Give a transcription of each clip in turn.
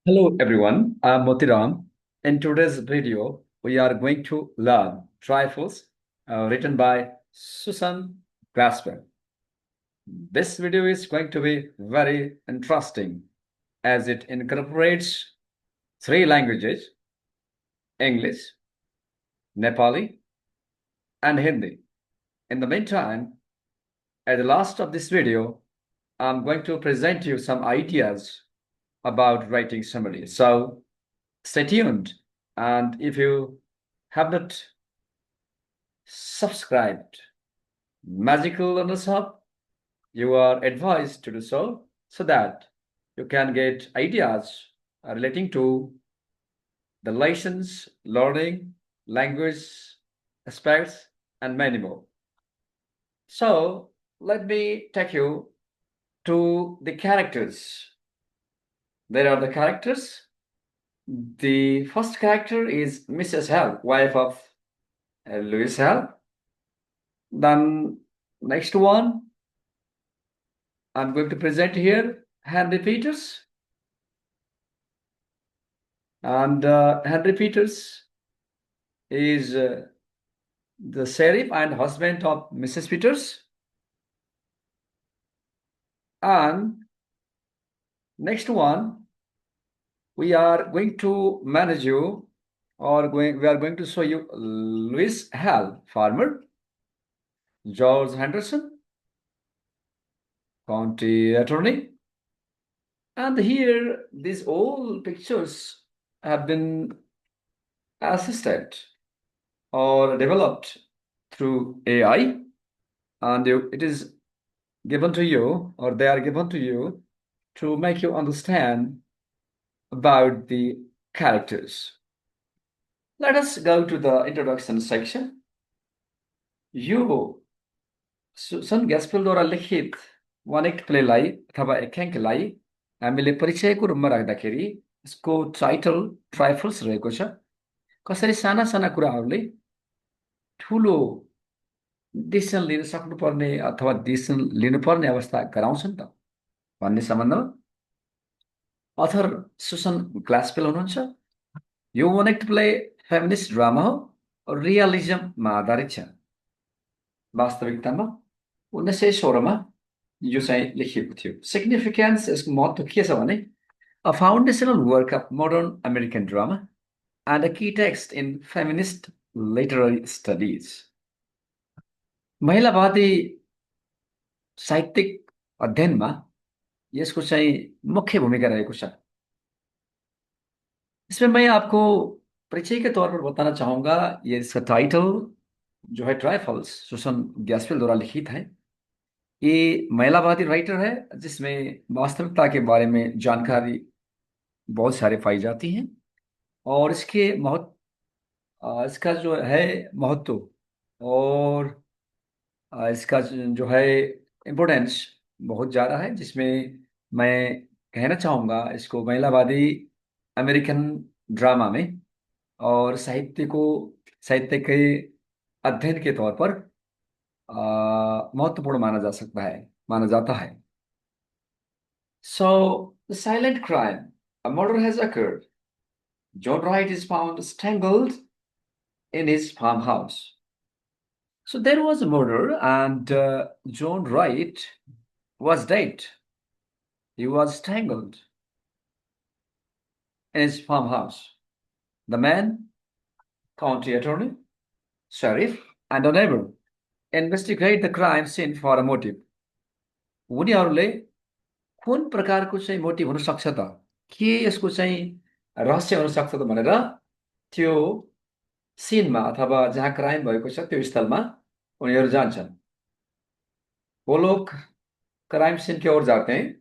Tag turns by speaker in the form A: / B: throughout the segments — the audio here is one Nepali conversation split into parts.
A: Hello everyone, I'm Motiram. In today's video, we are going to learn Trifles, written by Susan Glasswell. This video is going to be very interesting as it incorporates three languages: English, Nepali, and Hindi. In the meantime, at the last of this video, I'm going to present you some ideas about writing summary. So stay tuned. And if you have not subscribed Magical Learners Hub, you are advised to do so that you can get ideas relating to the lessons, learning, language aspects, and many more. So let me take you to the characters. There are the characters. The first character is Mrs. Hell, wife of Louis Hell. Then next one, I'm going to present here Henry Peters. And Henry Peters is the sheriff and husband of Mrs. Peters. And next one, we are going to manage you, we are going to show you Louis Hall, farmer, George Henderson, county attorney. And here, these all pictures have been assisted or developed through AI, and it is given to you, or they are given to you to make you understand about the characters. Let us go to the introduction section. यो सुसन ग्यास्पेलद्वारा लिखित वान एक्ट प्लेलाई अथवा एकाङ्कलाई हामीले परिचयको रूपमा राख्दाखेरि यसको टाइटल ट्राइफल्स रहेको छ। कसरी साना साना कुराहरूले ठुलो डिसिसन लिन सक्नुपर्ने अथवा डिसिसन लिनुपर्ने अवस्था गराउँछन् त भन्ने सम्बन्धमा अथर सुसन ग्लासपेल हुनुहुन्छ। यो one act play feminist drama हो, रियलिजममा आधारित छ। वास्तविकतामा 1916मा यो चाहिँ लेखिएको थियो। सिग्निफिकेन्स, यसको महत्त्व के छ भने a foundational work of modern American drama and a key text in feminist literary studies. महिलावादी साहित्यिक अध्ययनमा यसको चाहिँ मुख्य भूमिका रहेको छ। इसमें मैं आपको परिचय के तौर पर बताना चाहूंगा, ये इसका टाइटल जो है ट्राइफल्स, सुसन ग्यास्पेल द्वारा लिखित है। ये महिलावादी राइटर है जिसमें वास्तविकता के बारे में जानकारी बहुत सारी पाई जाती हैं और इसका जो है महत्व और इसका जो है इम्पोर्टेंस बहुत ज़्यादा है, जिसमें मैं कहना चाहूँगा इसको महिलावादी अमेरिकन ड्रामा में और साहित्य के अध्ययन के तौर पर महत्वपूर्ण माना जाता है। So, the silent crime. A murder has occurred. John Wright is found strangled in his farmhouse. So there was a murder, and John Wright was dead. He was strangled in his farmhouse. The man, county attorney, sheriff, and a neighbor investigate the crime scene for a motive. उनीहरूले कुन प्रकारको चाहिँ मोटिभ हुनसक्छ त, के यसको चाहिँ रहस्य हुनसक्छ त भनेर त्यो सिनमा अथवा जहाँ क्राइम भएको छ त्यो स्थलमा उनीहरू जान्छन्। वो लोग क्राइम सीन की ओर जाते हैं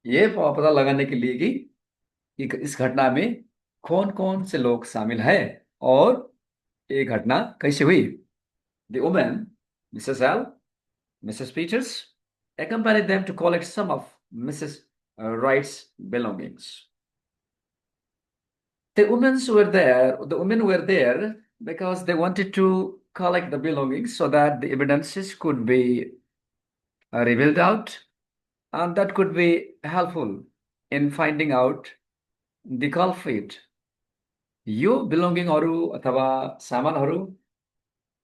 A: ये पता लगाने के लिए कि इस घटना में कौन कौन से लोग शामिल हैं और ये घटना कैसे हुई। The woman, Mrs L, Mrs Peters accompanied them to collect some of Mrs. Wright's belongings. The women were there because they wanted to collect the belongings so that the evidences could be revealed out, and that could be helpful in finding out the culprit यो बिलोङ्गिङहरू अथवा सामानहरू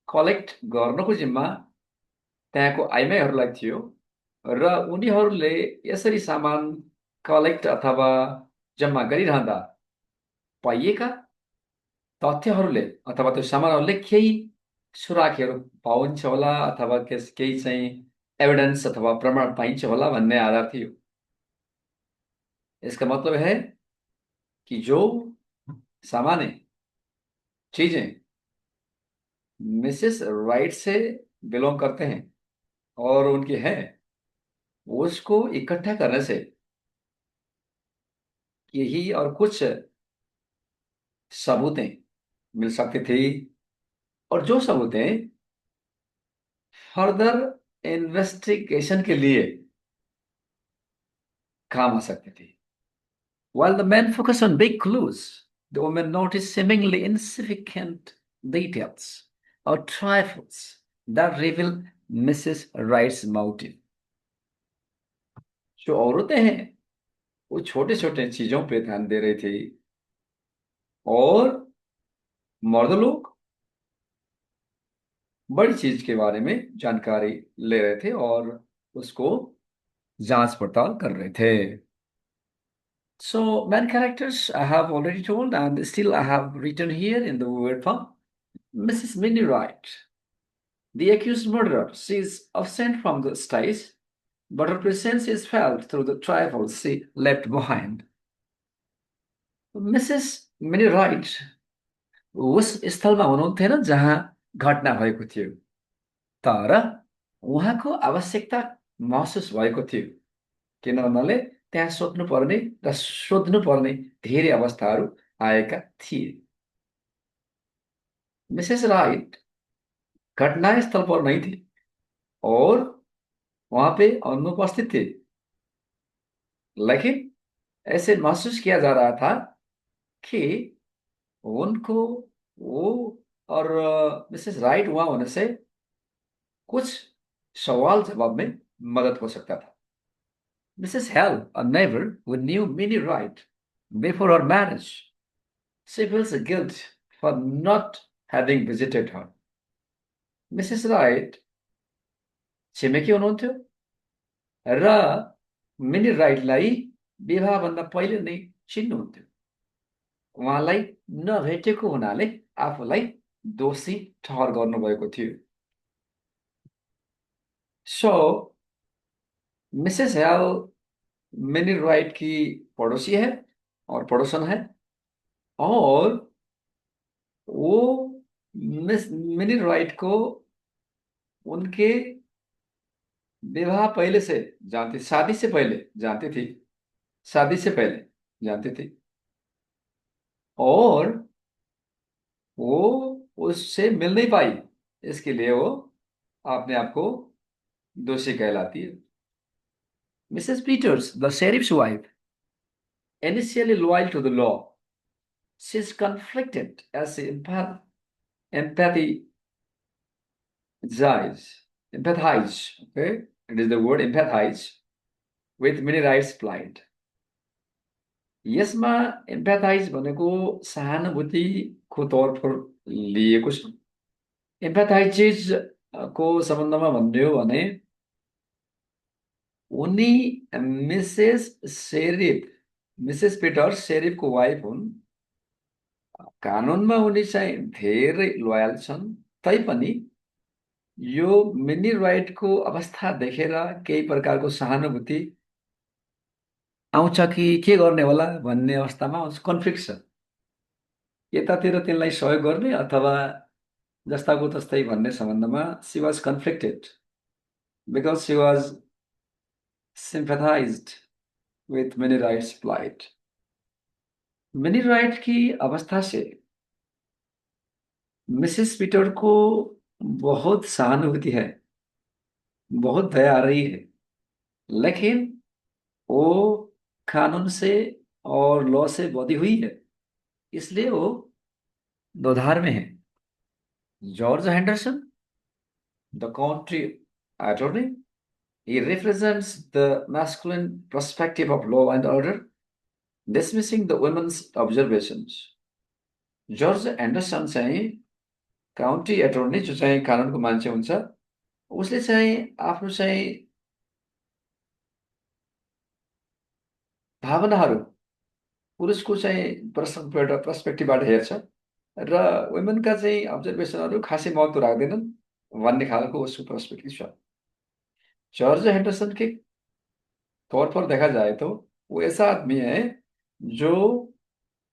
A: कलेक्ट गर्नको जिम्मा त्यहाँको आइमाईहरूलाई थियो र उनीहरूले यसरी सामान कलेक्ट अथवा जम्मा गरिरहँदा पाइएका तथ्यहरूले अथवा त्यो सामानहरूले केही सुरागहरू पाइन्छ होला अथवा केही चाहिँ एभिडेन्स अथवा प्रमाण पाइन्छ होला भन्ने आधार थियो। इसका मतलब है कि जो सामान्य चीजें मिसेस राइट से बिलोंग करते हैं और उनकी हैं उसको इकट्ठा करने से यही और कुछ सबूतें मिल सकती थी और जो सबूतें फर्दर इन्वेस्टिगेशन के लिए काम आ सकती थी। While the men focus on big clues, the women notice seemingly insignificant details or trifles that reveal Mrs. Wright's motive. जो औरतें हैं वो छोटे छोटे चीजों पे ध्यान दे रही थी और मर्द लोग बड़ी चीज के बारे में जानकारी ले रहे थे और उसको जांच पड़ताल कर रहे थे। So, main characters I have already told, and still I have written here in the word form. Mrs. Minnie Wright, the accused murderer, she is absent from the stage, but her presence is felt through the trifles she left behind. Mrs. Minnie Wright उस स्थलमा हुनुहुन्थेन जहाँ घटना भएको थियो, तर उहाँको आवश्यकता महसुस भएको थियो किन भन्नाले त्यहाँ सोध्नुपर्ने र सोध्नुपर्ने धेरै अवस्थाहरू आएका थिए। मिसेस राइट घटनास्थल पर नहीं थी और वहां पे अनुपस्थित थे, लेकिन ऐसे महसूस किया जा रहा था कि उनको वो और मिसेस राइट वहां होने से कुछ सवाल जवाब में मदद हो सकता था। Mrs. Hell, a neighbor who knew Minnie Wright before her marriage, she feels guilt for not having visited her. Mrs. Wright छिमेकी हुनुहुन्थ्यो र मिनी राइटलाई विवाहभन्दा पहिले नै चिन्नुहुन्थ्यो। उहाँलाई नभेटेको हुनाले आफूलाई दोषी ठहर गर्नुभएको थियो। So Mrs Hale Minnie Wright की पड़ोसी है और पड़ोसन है और वो मिस मिनी राइट को उनके विवाह पहले से जानती, शादी से पहले जानती थी, शादी से पहले जानती थी और वो उससे मिल नहीं पाई, इसके लिए वो अपने आप को दोषी कहलाती है। Mrs Peters, the sheriff's wife, initially loyal to the law, she is conflicted as she empathizes, empathize, okay, it is the word empathize with many rights plight. यसमा एम्प्याथाइज भनेको सहानुभूतिको तौर पर लिएको छ। एम्प्याथाइजेज को सम्बन्धमा भन्ने हो भने उनी मिसेस पिटर शेरिफको वाइफ हुन्। कानुनमा उनी चाहिँ धेरै लोयल छन्, तैपनि यो मिनी राइटको अवस्था देखेर केही प्रकारको सहानुभूति आउँछ कि के गर्ने होला भन्ने अवस्थामा कन्फ्लिक्ट छ। यतातिर तिनलाई सहयोग गर्ने अथवा जस्ताको तस्तै भन्ने सम्बन्धमा she was conflicted because she was sympathized with many rights plight. Minnie Wright की अवस्था से मिसेस पीटर को बहुत सहानुभूति है, बहुत दया आ रही है, लेकिन वो कानून से और लॉ से बंधी हुई है, इसलिए वो दोधार में है। George Henderson, the county attorney, he represents the masculine perspective of law and order dismissing the women's observations. George Anderson चाहिँ काउन्टी एटर्नी जो चाहिँ कानुनको मान्छे हुन्छ उसले चाहिँ आफ्नो चाहिँ भावनाहरू पुरुषको चाहिँ पर्सपेक्टिभबाट हेर्छ र वुमेनका चाहिँ अब्जर्भेसनहरू खासै महत्त्व राख्दैनन् भन्ने खालको उसको पर्सपेक्टिभ छ। जॉर्ज हेंडरसन के तौर पर देखा जाए तो वो ऐसा आदमी है जो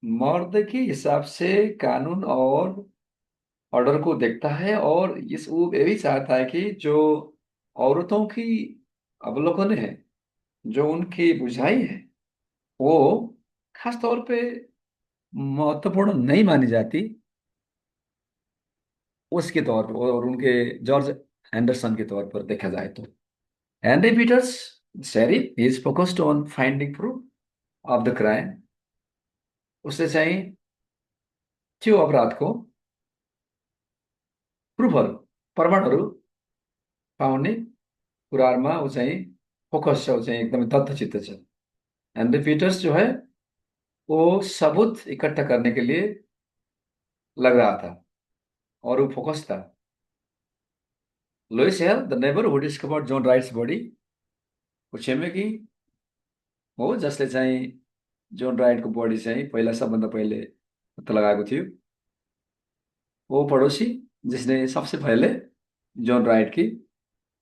A: मर्द के हिसाब से कानून और ऑर्डर को देखता है और इस वो ये भी चाहता है कि जो औरतों की अवलोकन है, जो उनकी बुझाई है, वो खास तौर पे महत्वपूर्ण नहीं मानी जाती उसके तौर पर और उनके जॉर्ज एंडरसन के तौर पर देखा जाए तो Henry Peters sheriff is focused on finding proof of the crime. उसले चाहिँ त्यो अपराधको प्रुफहरू प्रमाणहरू पाउने कुराहरूमा ऊ चाहिँ फोकस छ, ऊ चाहिँ एकदमै तथ्यचित्त छ। हेनरी पीटर्स जो है वो सबूत इकट्ठा करने के लिए लग रहा था और वो फोकस था। Louis Hale the neighbour who discovered John Wright's body, वो छिमेकी हो जसले चाहिँ जोन राइटको बडी चाहिँ पहिला सबभन्दा पहिले पत्ता लगाएको थियो। वो पड़ोसी जिसने सबसे पहले जॉन राइट की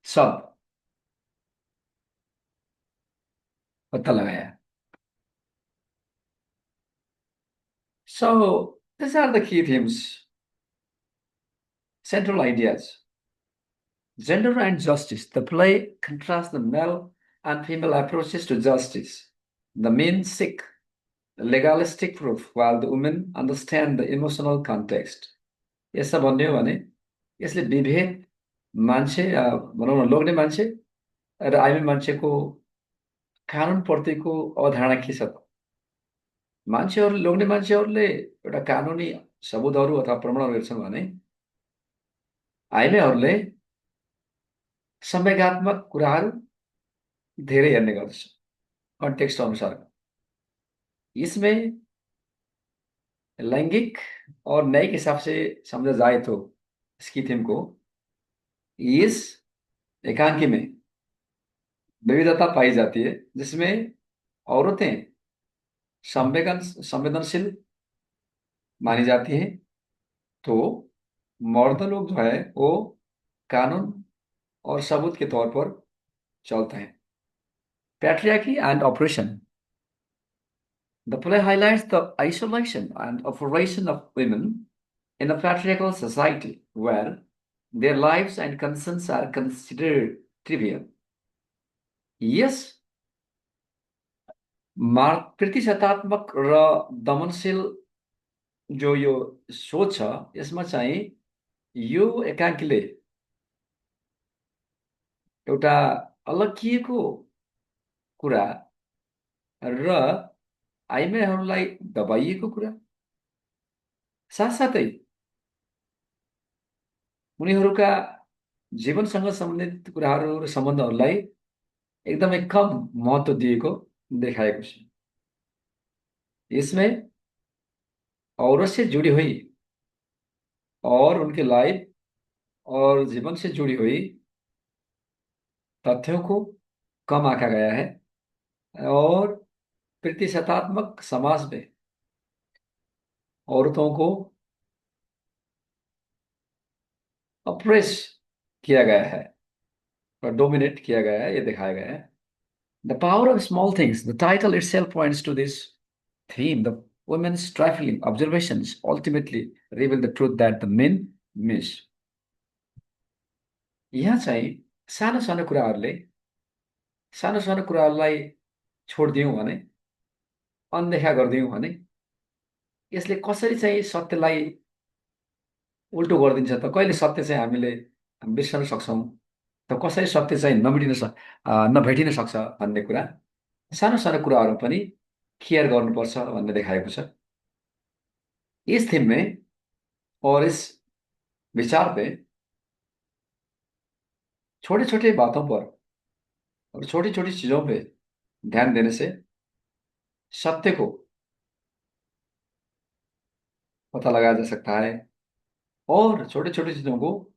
A: शव पता लगाया। So these are the key themes, central ideas. Gender and justice. The play contrasts the male and female approaches to justice. The men seek legalistic proof while the women understand the emotional context. यसो भन्ने हो भने यसले विभेद मान्छे भनौँ न लोग्ने मान्छे र आइमी मान्छेको कानुनप्रतिको अवधारणा के छ त? मान्छेहरू लोग्ने मान्छेहरूले एउटा कानुनी सबुतहरू अथवा प्रमाणहरू हेर्छन् भने आइमीहरूले संवेगात्मक कुराहरू धेरै हेर्ने गर्दछ कन्टेक्स्ट अनुसार। इसमें लैंगिक और न्यायिक हिसाब से समझा जाए तो इसकी थीम को इस एकांकी में विविधता पाई जाती है जिसमें औरतें संवेदनशील मानी जाती हैं तो मर्द लोग जो है वो कानून और सबूत के तौर पर चलते हैं। Patriarchy and operation. The play highlights the isolation and operation of women in a patriarchal society where their lives and concerns are considered trivial. यस प्रतिशतात्मक र दमनशील जो यो सोच छ यसमा चाहिँ यो एकाङ्कीले एउटा अलगिएको कुरा र आइमाईहरूलाई दबाइएको कुरा साथसाथै उनीहरूका जीवनसँग सम्बन्धित कुराहरू र सम्बन्धहरूलाई एकदमै कम महत्त्व दिएको देखाएको छ। इसमें औरत से जुड़ी हुई और उनके लाइफ और जीवन से जुड़ी हुई तथ्यों को कम आंका गया है और प्रतिशतात्मक समाज में औरतों को अप्रेस किया गया है और डोमिनेट किया गया है, ये दिखाया गया है। The power of small things, the title itself points to this theme. The women's trifling observations ultimately reveal the truth that the men miss. यहाँ चाहिँ सानो सानो कुराहरूलाई छोडिदियौँ भने अनदेखा गरिदियौँ भने यसले कसरी चाहिँ सत्यलाई उल्टो गरिदिन्छ त? कहिले सत्य चाहिँ हामीले बिर्सन सक्छौँ त? कसरी सत्य चाहिँ नभेटिन सक्छ भन्ने कुरा सानो कुराहरू पनि केयर गर्नुपर्छ भन्ने देखाएको छ। इस थीम में और इस विचार पे छोटे छोटे बातों पर और छोटी छोटी चीजों पे ध्यान देने से सत्य को पता लगाया जा सकता है, और छोटे छोटे चीजों को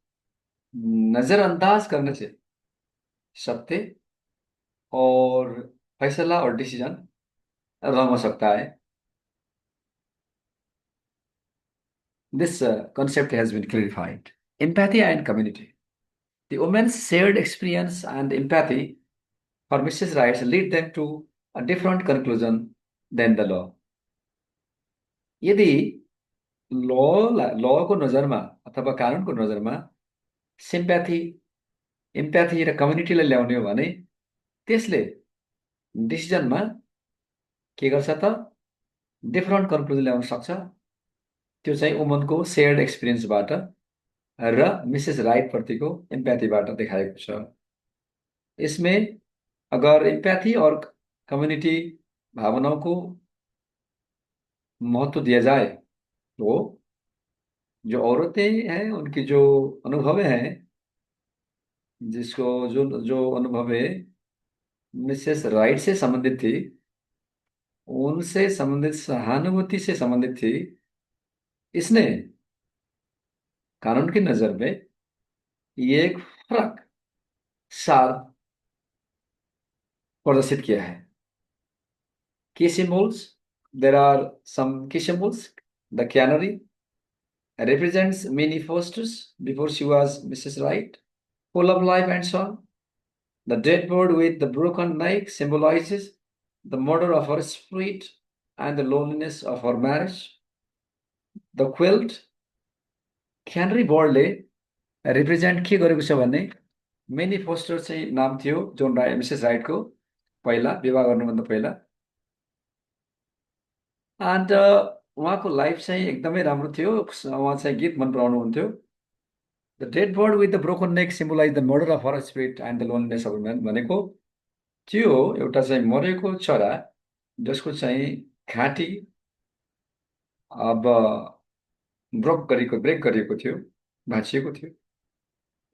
A: नजरअंदाज करने से सत्य और फैसला और डिसीजन रंग हो सकता है. This concept has been clarified. Empathy and community. The women's shared experience and empathy for Mrs. Rights lead them to a different conclusion than the law. यदि लॉ लॉ को नजरमा अथवा कानुनको नजरमा सिम्प्याथी, इम्प्याथी र कम्युनिटीलाई ल्याउने हो भने त्यसले डिसिजनमा के गर्छ त, डिफरेन्ट कन्क्लुजन ल्याउन सक्छ. त्यो चाहिँ वुमनको सेयर्ड एक्सपिरियन्सबाट र मिसेस राइट प्रतिको इम्प्याथीबाट देखाएको छ. इसमें अगर इम्पैथी और कम्युनिटी भावनाओं को महत्व दिया जाए तो जो औरतें हैं उनकी जो अनुभव हैं, जिसको जो जो अनुभव है मिसेस राइट से संबंधित थी, उनसे संबंधित सहानुभूति से संबंधित थी, इसने कानून की नजर में ये एक फर्क सार प्रदर्शित किया है. Key symbols. There are some key symbols. The canary represents Minnie Foster's before she was Mrs. Wright, full of life and song. The dead bird with the broken neck symbolizes the murder of her spirit and the loneliness of her marriage. The quilt, canary birdले रिप्रेजेन्ट के गरेको छ भने मिनी फोस्टर चाहिँ नाम थियो जोन मिसेस राइटको पहिला विवाह गर्नुभन्दा पहिला. एन्ड उहाँको लाइफ चाहिँ एकदमै राम्रो थियो, उहाँ चाहिँ गीत मन पराउनुहुन्थ्यो. The dead bird with the broken neck symbolize the murder of her spirit and the loneliness of man भनेको त्यो एउटा चाहिँ मरेको चरा जसको चाहिँ घाँटी अब ब्रेक गरिएको थियो, भाँचिएको थियो.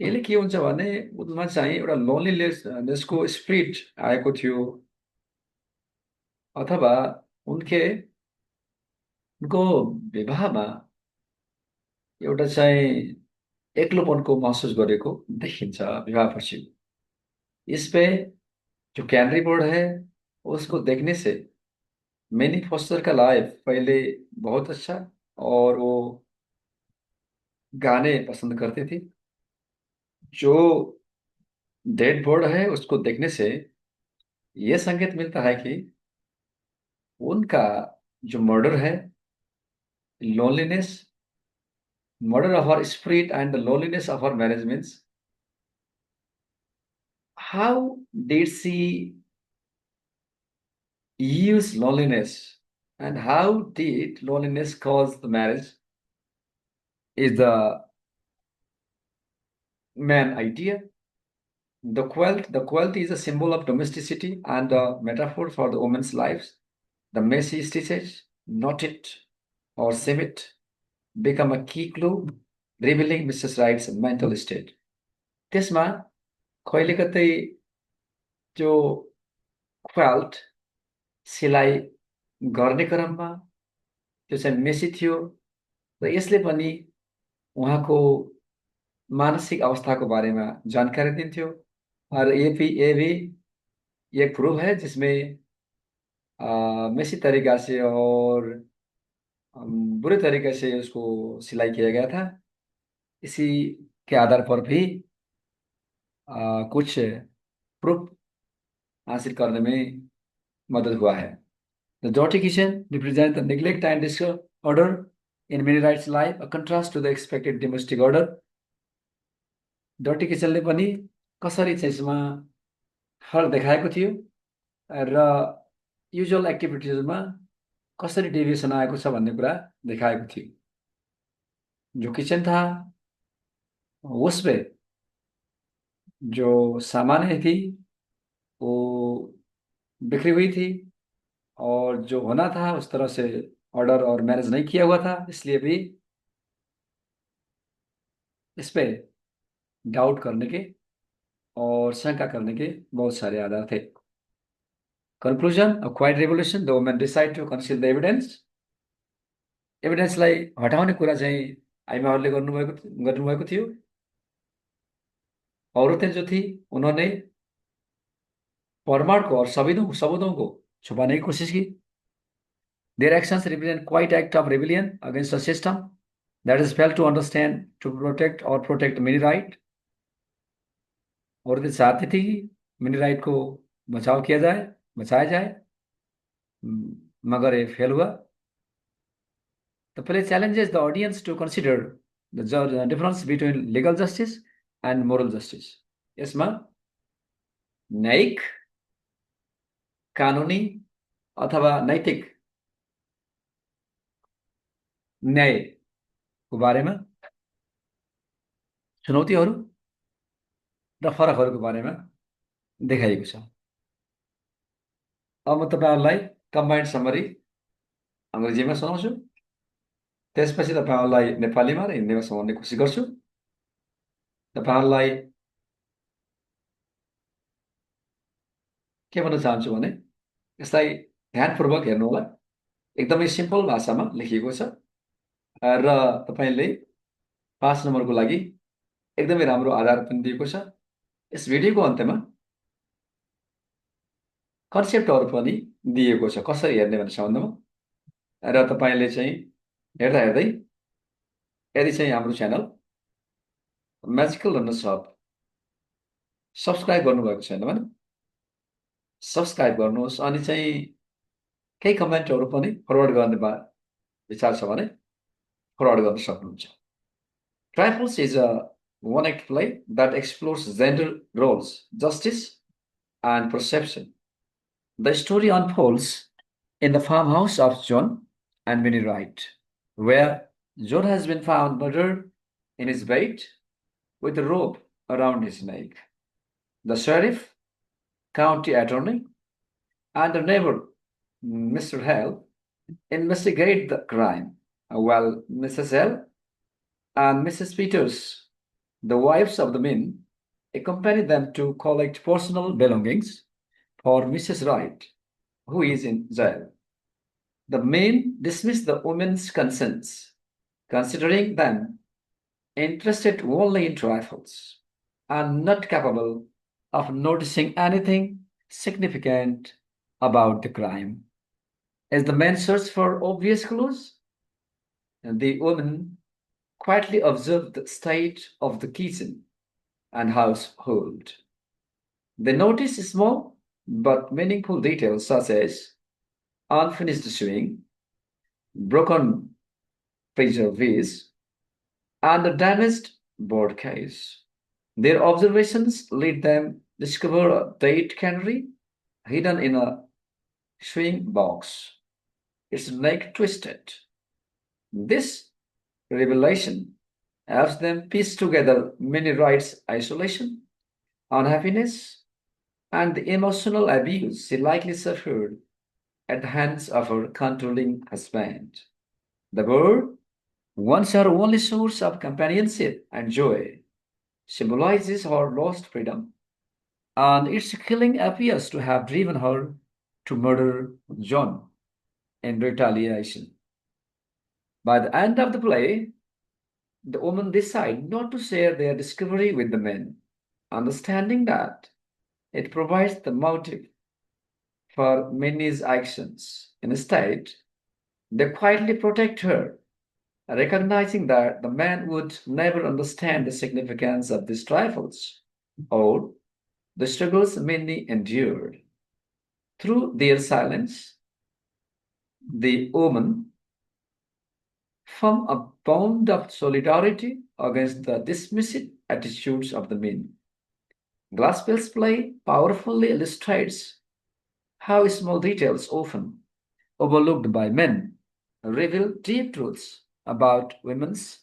A: यसले के हुन्छ भने उनमा चाहिँ एउटा लोनलीनेसको स्पिरिट आएको थियो, अथवा उनको विवाहमा एउटा चाहिँ एक्लोपनको महसुस गरेको देखिन्छ विवाहपछि. इसपे जो कैनरी बर्ड है उसको देखने से मिनी फॉस्टर का लाइफ पहले बहुत अच्छा, और वो गाने पसंद करती थी. जो डेड बर्ड है उसको देखने से ये संकेत मिलता है कि उनका जो मर्डर है, loneliness, murder of her spirit and the loneliness of her marriage means how did she use loneliness and how did loneliness cause the marriage is the main idea. The quilt is a symbol of domesticity and a metaphor for the woman's lives. The messy stitches, knotted or seam it, become a key clue revealing Mrs. Wright's mental state. त्यसमा कहिले कतै जो क्वाल्ट सिलाइ गर्ने क्रममा त्यो चाहिँ मेसी थियो र यसले पनि उहाँको मानसिक अवस्थाको बारेमा जानकारी दिन्थ्यो. और ये भी एक प्रूफ है जिसमें मेसी तरीका से और बुरे तरीके से उसको सिलाई किया गया था. इसी के आधार पर भी कुछ प्रूफ हासिल करने में मदद हुआ है. The dirty kitchen represents the neglect and disorder in many rights life, a contrast to the expected domestic order. Dirty किचनले पनि कसरी चाहिँ यसमा फरक देखाएको थियो र युजुअल एक्टिभिटिजमा कसरी डेभिएसन आएको छ भन्ने कुरा देखाएको थियो. जो किचन था उसमें जो सामानें थी वो बिखरी हुई थी, और जो होना था उस तरह से ऑर्डर और मैनेज नहीं किया हुआ था, इसलिए भी इस पे डाउट करने के और शंका करने के बहुत सारे आधार थे. Conclusion, a quiet revolution, the women decide to conceal the evidence. एभिडेन्सलाई हटाउने कुरा चाहिँ आइमाहरूले गर्नुभएको थियो। औरतें जो थी उन्होंने प्रमाण को और सबूतों को छुपाने की कोशिश की। Their actions represent quite act of rebellion against a system that is failed to understand to protect many right। औरतें चाहती थी कि मिनी राइट को बचाया जाए, मगर ये फेल हुआ। The play challenges the audience to consider the difference between legal justice and moral justice। यसमा न्यायिक, कानुनी अथवा नैतिक न्यायको बारेमा, चुनौतीहरू र फरकहरूको बारेमा देखाइएको छ। अब म तपाईँहरूलाई कम्बाइन्ड समरी अङ्ग्रेजीमा सुनाउँछु, त्यसपछि तपाईँहरूलाई नेपालीमा र हिन्दीमा सुनाउने कोसिस गर्छु। तपाईँहरूलाई के भन्न चाहन्छु भने यसलाई ध्यानपूर्वक हेर्नु होला। एकदमै सिम्पल भाषामा लेखिएको छ र तपाईँले 5 नम्बरको लागि एकदमै राम्रो आधार पनि दिएको छ। यस भिडियोको अन्त्यमा कन्सेप्टहरू पनि दिएको छ कसरी हेर्ने भन्ने सम्बन्धमा। र तपाईँले चाहिँ हेर्दा हेर्दै यदि चाहिँ हाम्रो channel magical learners hub subscribe गर्नुभएको छैन भने सब्सक्राइब गर्नुहोस्। अनि चाहिँ केही कमेन्टहरू पनि फरवर्ड गर्ने विचार छ भने फरवर्ड गर्न सक्नुहुन्छ। Trifles is a one-act play that explores gender roles, justice, and perception. The story unfolds in the farmhouse of John and Minnie Wright, where John has been found murdered in his bed with a rope around his neck. The sheriff, county attorney, and the neighbor, Mr. Hale, investigate the crime, while Mrs. Hale and Mrs. Peters, the wives of the men, accompany them to collect personal belongings for Mrs. Wright, who is in jail. The men dismiss the women's concerns, considering them interested only in trifles and not capable of noticing anything significant about the crime. As the men search for obvious clues, the women quietly observe the state of the kitchen and household. They notice small but meaningful details such as unfinished sewing, broken preserves, and a damaged board case. Their observations lead them to discover a date canary hidden in a sewing box, its neck twisted. This revelation helps them piece together Minnie Wright's isolation, unhappiness, and the emotional abuse she likely suffered at the hands of her controlling husband. The bird, once her only source of companionship and joy, symbolizes her lost freedom, and its killing appears to have driven her to murder John in retaliation. By the end of the play, the women decide not to share their discovery with the men, understanding that it provides the motive for Minnie's actions. Instead, they quietly protect her, recognizing that the man would never understand the significance of these trifles or the struggles Minnie endured. Through their silence, the women form a bond of solidarity against the dismissive attitudes of the men. Glaspell's play powerfully illustrates how small details, often overlooked by men, reveal deep truths about women's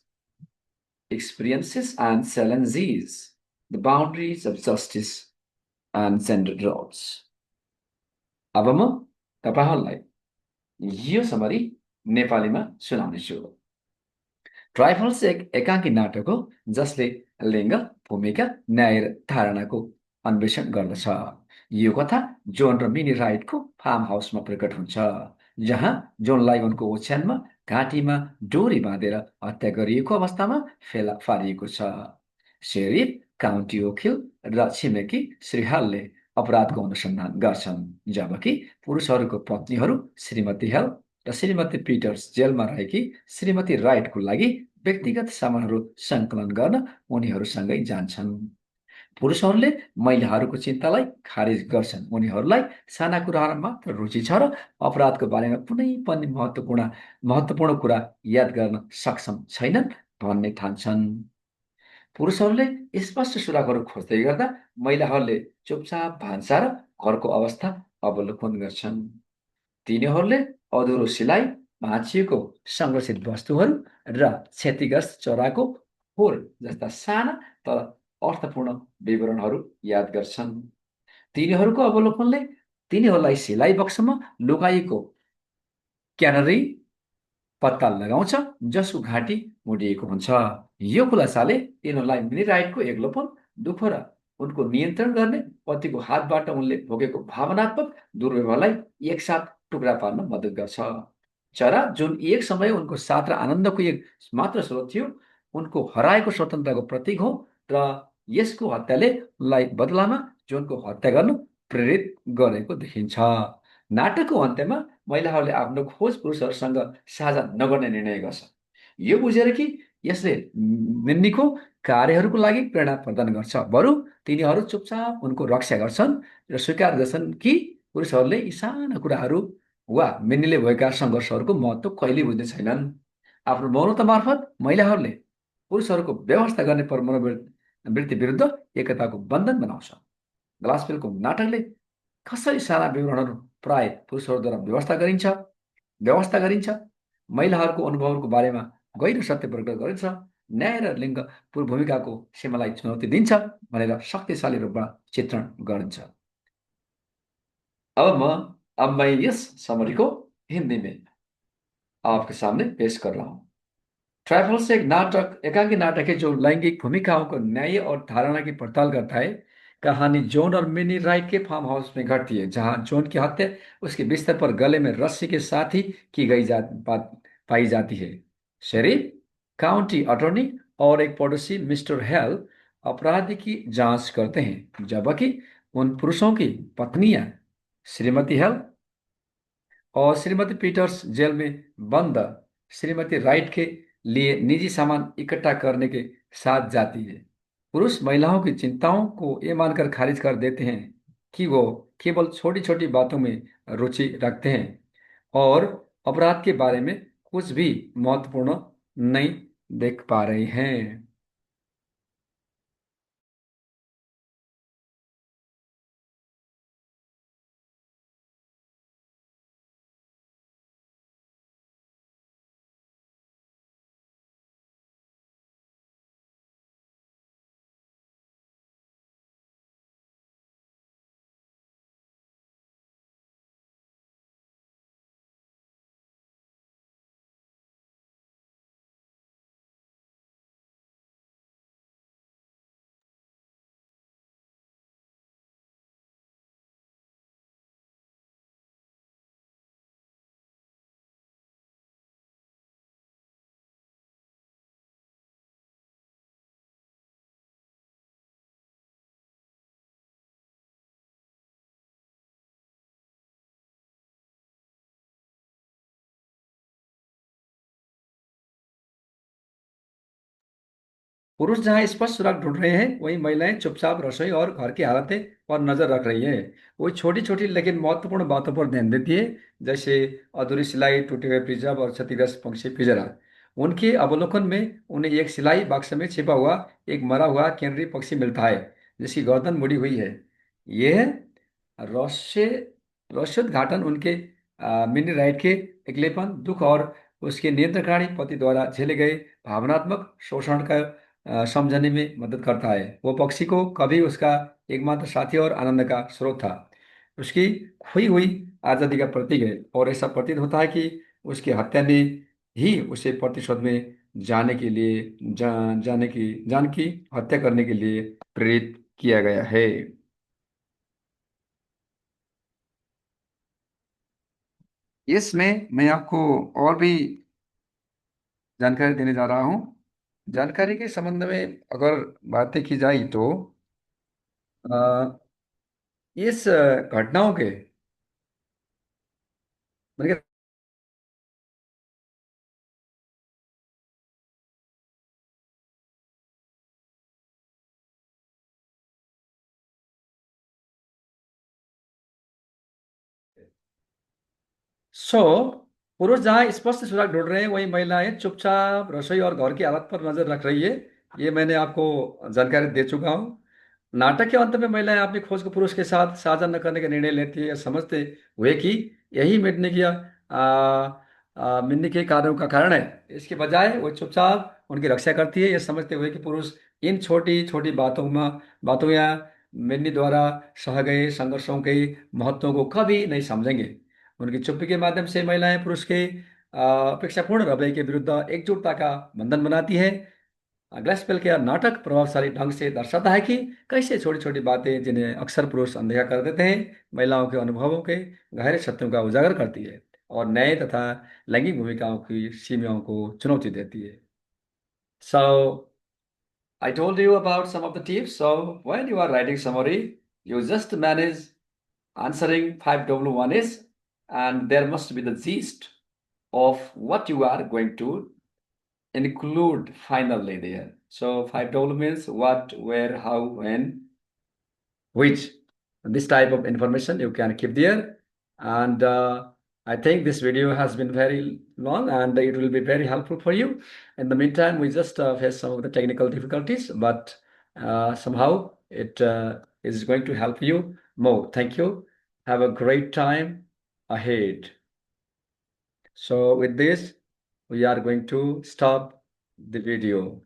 A: experiences and challenges the boundaries of justice and gender roles. अब म तपाईहरुलाई यो समरी नेपालीमा सुनाउनेछु। ट्राइफल्स एक एकाङ्की नाटक हो जसले लिङ्ग, भूमिका, न्याय र धारणाको अन्वेषण गर्दछ। यो कथा जोन र मिनी राइटको फार्म हाउसमा प्रकट हुन्छ, जहाँ जोनलाई उनको ओछ्यानमा घाँटीमा डोरी बाँधेर हत्या गरिएको अवस्थामा फेला पारिएको छ। शेरिफ, काउन्टी वकिल र छिमेकी श्री हलले अपराधको अनुसन्धान गर्छन्, जबकि पुरुषहरूको पत्नीहरू श्रीमती हेल र श्रीमती पिटर्स जेलमा रहेकी श्रीमती राइटको लागि व्यक्तिगत सामानहरू सङ्कलन गर्न उनीहरूसँगै जान्छन्। पुरुषहरूले महिलाहरूको चिन्तालाई खारेज गर्छन्, उनीहरूलाई साना कुराहरूमा मात्र रुचि छ र अपराधको बारेमा कुनै पनि महत्त्वपूर्ण कुरा याद गर्न सक्षम छैनन् भन्ने ठान्छन्। पुरुषहरूले स्पष्ट सुरागहरू खोज्दै गर्दा महिलाहरूले चुपचाप भान्सा र घरको अवस्था अवलोकन गर्छन्। तिनीहरूले अधुरो सिलाइ, भाँचिएको सङ्ग्रहित वस्तुहरू र क्षतिग्रस्त चराको खोर जस्ता साना तर अर्थपूर्ण विवरणहरू याद गर्छन्। तिनीहरूको अवलोकनले तिनीहरूलाई सिलाइ बक्समा लुकाइएको क्यानरी पत्ता लगाउँछ, जसको घाँटी मोडिएको हुन्छ। यो खुलासाले तिनीहरूलाई मिनिराइटको एक्लोपन, दुःख र उनको नियन्त्रण गर्ने पतिको हातबाट उनले भोगेको भावनात्मक दुर्व्यवहारलाई एकसाथ टुक्रा पार्न मद्दत गर्छ। चरा, जुन एक समय उनको साथ र आनन्दको एक मात्र स्रोत थियो, उनको हराएको स्वतन्त्रताको प्रतीक हो र यसको हत्याले उनलाई बदलामा जोनको हत्या गर्न प्रेरित गरेको देखिन्छ। नाटकको अन्त्यमा महिलाहरूले आफ्नो खोज पुरुषहरूसँग साझा नगर्ने निर्णय गर्छ, यो बुझेर कि यसले मिन्नीको कार्यहरूको लागि प्रेरणा प्रदान गर्छ। बरु तिनीहरू चुपचाप उनको रक्षा गर्छन् र स्वीकार गर्छन् कि पुरुषहरूले यी साना कुराहरू वा मिन्नीले भएका सङ्घर्षहरूको महत्त्व कहिले बुझ्ने छैनन्। आफ्नो मौनता मार्फत महिलाहरूले पुरुषहरूको व्यवस्था गर्ने वृत्ति विरुद्ध एकताको बन्धन बनाउँछ। ग्लासपेलको नाटकले कसरी साना विवरणहरू प्राय पुरुषहरूद्वारा व्यवस्था गरिन्छ, महिलाहरूको अनुभवहरूको बारेमा गहिरो सत्य प्रकट गरिन्छ, न्याय र लिङ्ग भूमिकाको सीमालाई चुनौती दिन्छ भनेर शक्तिशाली रूपमा चित्रण गरिन्छ। अब मैं इस समरी को हिंदी में आपके सामने पेश कर रहा हूँ। ट्राइफल्स एक एकांकी नाटक है जो लैंगिक भूमिकाओं को न्याय और धारणा की पड़ताल करता है। कहानी जॉन और मिनी राइट के फार्म हाउस में घटती है, जहां जॉन की हत्या उसके बिस्तर पर गले में रस्सी के साथ ही की गई पाई जाती है। शेरिफ, काउंटी अटॉर्नी और एक पड़ोसी मिस्टर हेल अपराध की जांच करते हैं, जबकि उन पुरुषों की पत्नियां श्रीमती हेल और श्रीमती पीटर्स जेल में बंद श्रीमती राइट के लिए निजी सामान इकट्ठा करने के साथ जाती है। पुरुष महिलाओं की चिंताओं को ये मानकर खारिज कर देते हैं कि वो केवल छोटी छोटी बातों में रुचि रखते हैं और अपराध के बारे में कुछ भी महत्वपूर्ण नहीं देख पा रहे हैं। पुरुष जहां स्पष्ट सुराग ढूंढ रहे हैं, वहीं महिलाएं चुपचाप रसोई और घर की हालतें पर नजर रख रही हैं। वो छोटी छोटी लेकिन महत्वपूर्ण बातों पर ध्यान देती है, जैसे अधूरी सिलाई, टूटे हुए प्रिजर्व और क्षतिग्रस्त पंछी पिंजरा। उनके अवलोकन में उन्हें एक सिलाई बक्स में छिपा हुआ एक मरा हुआ कैनरी पक्षी मिलता है, जिसकी गर्दन मुड़ी हुई है। यह रहस्य रहस्योद्घाटन उनके मिनी राइट के अकेलेपन, दुख और उसके नियंत्रणकारी पति द्वारा झेले गए भावनात्मक शोषण का समझने में मदद करता है। वो पक्षी को कभी उसका एकमात्र साथी और आनंद का स्रोत था, उसकी खोई हुई आज़ादी का प्रतीक है, और ऐसा प्रतीत होता है कि उसकी हत्या ने ही उसे प्रतिशोध में जाने के लिए जान की हत्या करने के लिए प्रेरित किया गया है। इसमें मैं आपको और भी जानकारी देने जा रहा हूँ। जानकारी के संबंध में अगर बातें की जाए तो अ, इस घटनाओं के मतलब सो पुरुष जहाँ स्पष्ट सुराग ढूंढ रहे हैं वही महिलाएं चुपचाप रसोई और घर की हालत पर नजर रख रही है। ये मैंने आपको जानकारी दे चुका हूँ। नाटक के अंत में महिलाएं अपनी खोज को पुरुष के साथ साझा न करने का निर्णय लेती है, समझते हुए कि यही मिटने के कार्यों का कारण है। इसके बजाय वो चुपचाप उनकी रक्षा करती है, ये समझते हुए कि पुरुष इन छोटी छोटी बातों या मिटने द्वारा सह गए संघर्षों के महत्व को कभी नहीं समझेंगे। उनकी चुप्पी के माध्यम से महिलाएं पुरुष के अपेक्षापूर्ण रवैये के विरुद्ध एकजुटता का बंधन बनाती है। अगला स्पेल के नाटक प्रभावशाली ढंग से दर्शाता है कि कैसे छोटी छोटी बातें जिन्हें अक्सर पुरुष अनदेखा कर देते हैं महिलाओं के अनुभवों के गहरे सत्यों का उजागर करती है और नए तथा लैंगिक भूमिकाओं की सीमाओं को चुनौती देती है। So I told you about some of the tips. So when you are writing summary, you just manage answering 5W1 is, and there must be the gist of what you are going to include finally there. So 5W means what, where, how, when, which. This type of information you can keep there. And I think this video has been very long and it will be very helpful for you. In the meantime, we just face some of the technical difficulties, but somehow it is going to help you more. Thank you. Have a great time ahead. So with this, we are going to stop the video.